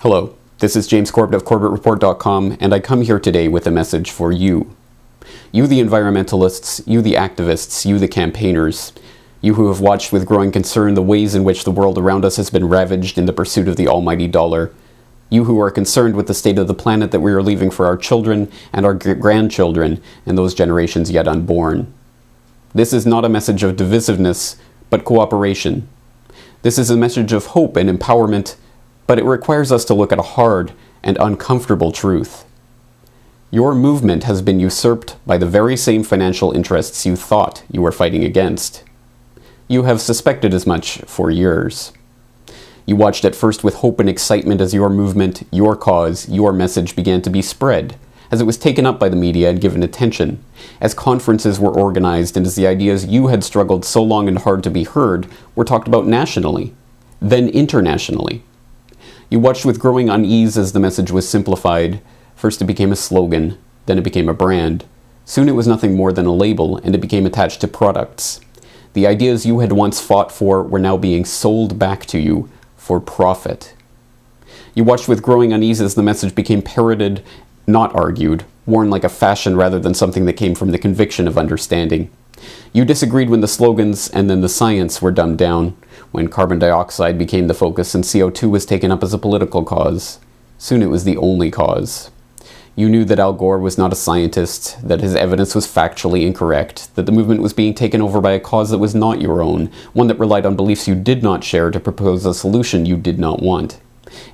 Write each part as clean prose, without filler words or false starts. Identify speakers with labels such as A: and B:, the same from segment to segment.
A: Hello, this is James Corbett of CorbettReport.com, and I come here today with a message for you. You the environmentalists, you the activists, you the campaigners, you who have watched with growing concern the ways in which the world around us has been ravaged in the pursuit of the almighty dollar. You who are concerned with the state of the planet that we are leaving for our children and our grandchildren and those generations yet unborn. This is not a message of divisiveness, but cooperation. This is a message of hope and empowerment, but it requires us to look at a hard and uncomfortable truth. Your movement has been usurped by the very same financial interests you thought you were fighting against. You have suspected as much for years. You watched at first with hope and excitement as your movement, your cause, your message began to be spread, as it was taken up by the media and given attention, as conferences were organized and as the ideas you had struggled so long and hard to be heard were talked about nationally, then internationally. You watched with growing unease as the message was simplified. First it became a slogan, then it became a brand. Soon it was nothing more than a label, and it became attached to products. The ideas you had once fought for were now being sold back to you for profit. You watched with growing unease as the message became parroted, not argued, worn like a fashion rather than something that came from the conviction of understanding. You disagreed when the slogans and then the science were dumbed down, when carbon dioxide became the focus and CO2 was taken up as a political cause. Soon it was the only cause. You knew that Al Gore was not a scientist, that his evidence was factually incorrect, that the movement was being taken over by a cause that was not your own, one that relied on beliefs you did not share to propose a solution you did not want.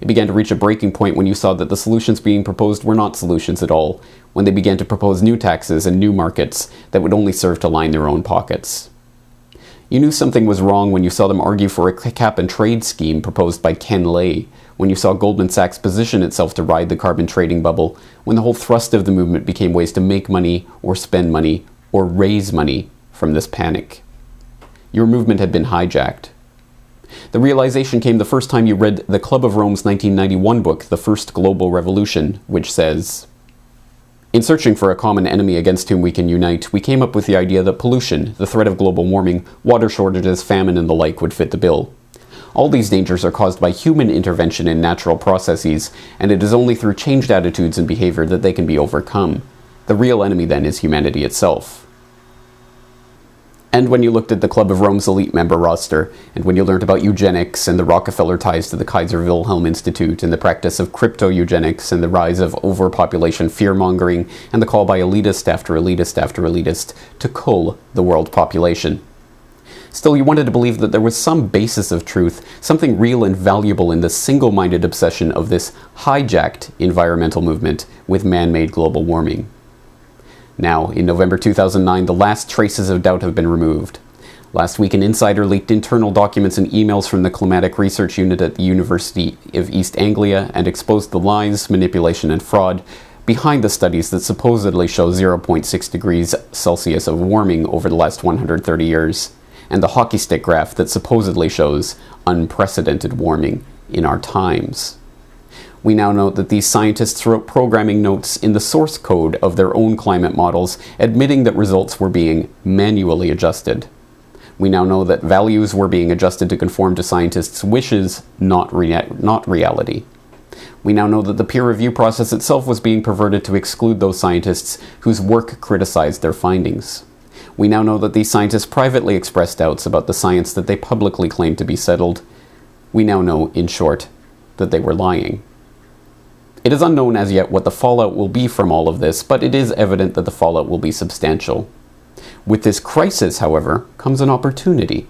A: It began to reach a breaking point when you saw that the solutions being proposed were not solutions at all, when they began to propose new taxes and new markets that would only serve to line their own pockets. You knew something was wrong when you saw them argue for a cap-and-trade scheme proposed by Ken Lay, when you saw Goldman Sachs position itself to ride the carbon trading bubble, when the whole thrust of the movement became ways to make money, or spend money, or raise money from this panic. Your movement had been hijacked. The realization came the first time you read the Club of Rome's 1991 book, The First Global Revolution, which says, "In searching for a common enemy against whom we can unite, we came up with the idea that pollution, the threat of global warming, water shortages, famine, and the like would fit the bill. All these dangers are caused by human intervention in natural processes, and it is only through changed attitudes and behavior that they can be overcome. The real enemy, then, is humanity itself." And when you looked at the Club of Rome's elite member roster, and when you learned about eugenics and the Rockefeller ties to the Kaiser Wilhelm Institute and the practice of crypto-eugenics and the rise of overpopulation fear-mongering and the call by elitist after elitist after elitist to cull the world population. Still, you wanted to believe that there was some basis of truth, something real and valuable in the single-minded obsession of this hijacked environmental movement with man-made global warming. Now, in November 2009, the last traces of doubt have been removed. Last week, an insider leaked internal documents and emails from the Climatic Research Unit at the University of East Anglia and exposed the lies, manipulation, and fraud behind the studies that supposedly show 0.6 degrees Celsius of warming over the last 130 years, and the hockey stick graph that supposedly shows unprecedented warming in our times. We now know that these scientists wrote programming notes in the source code of their own climate models, admitting that results were being manually adjusted. We now know that values were being adjusted to conform to scientists' wishes, not reality. We now know that the peer review process itself was being perverted to exclude those scientists whose work criticized their findings. We now know that these scientists privately expressed doubts about the science that they publicly claimed to be settled. We now know, in short, that they were lying. It is unknown as yet what the fallout will be from all of this, but it is evident that the fallout will be substantial. With this crisis, however, comes an opportunity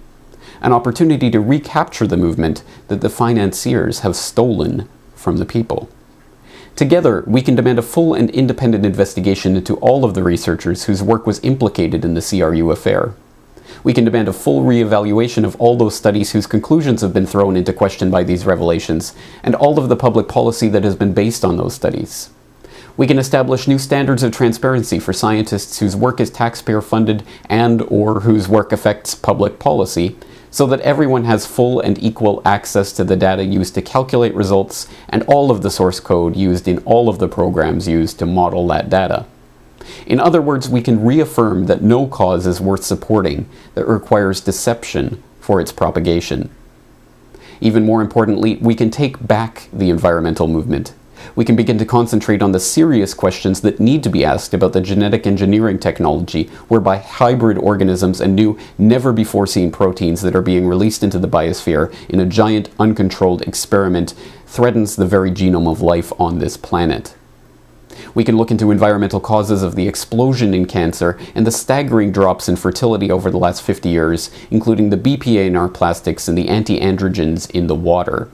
A: to recapture the movement that the financiers have stolen from the people. Together, we can demand a full and independent investigation into all of the researchers whose work was implicated in the CRU affair. We can demand a full re-evaluation of all those studies whose conclusions have been thrown into question by these revelations, and all of the public policy that has been based on those studies. We can establish new standards of transparency for scientists whose work is taxpayer-funded and/or whose work affects public policy, so that everyone has full and equal access to the data used to calculate results and all of the source code used in all of the programs used to model that data. In other words, we can reaffirm that no cause is worth supporting that requires deception for its propagation. Even more importantly, we can take back the environmental movement. We can begin to concentrate on the serious questions that need to be asked about the genetic engineering technology, whereby hybrid organisms and new, never-before-seen proteins that are being released into the biosphere in a giant, uncontrolled experiment threatens the very genome of life on this planet. We can look into environmental causes of the explosion in cancer and the staggering drops in fertility over the last 50 years, including the BPA in our plastics and the anti-androgens in the water.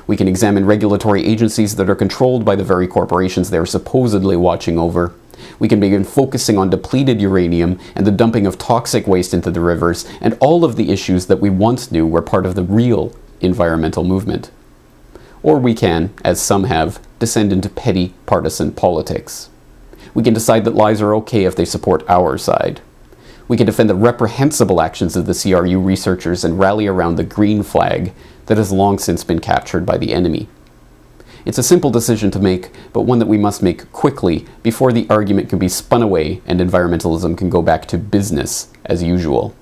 A: We can examine regulatory agencies that are controlled by the very corporations they are supposedly watching over. We can begin focusing on depleted uranium and the dumping of toxic waste into the rivers and all of the issues that we once knew were part of the real environmental movement. Or we can, as some have, descend into petty partisan politics. We can decide that lies are okay if they support our side. We can defend the reprehensible actions of the CRU researchers and rally around the green flag that has long since been captured by the enemy. It's a simple decision to make, but one that we must make quickly before the argument can be spun away and environmentalism can go back to business as usual.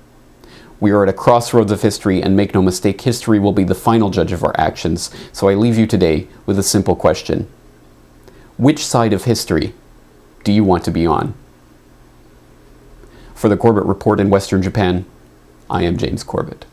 A: We are at a crossroads of history, and make no mistake, history will be the final judge of our actions, so I leave you today with a simple question. Which side of history do you want to be on? For the Corbett Report in Western Japan, I am James Corbett.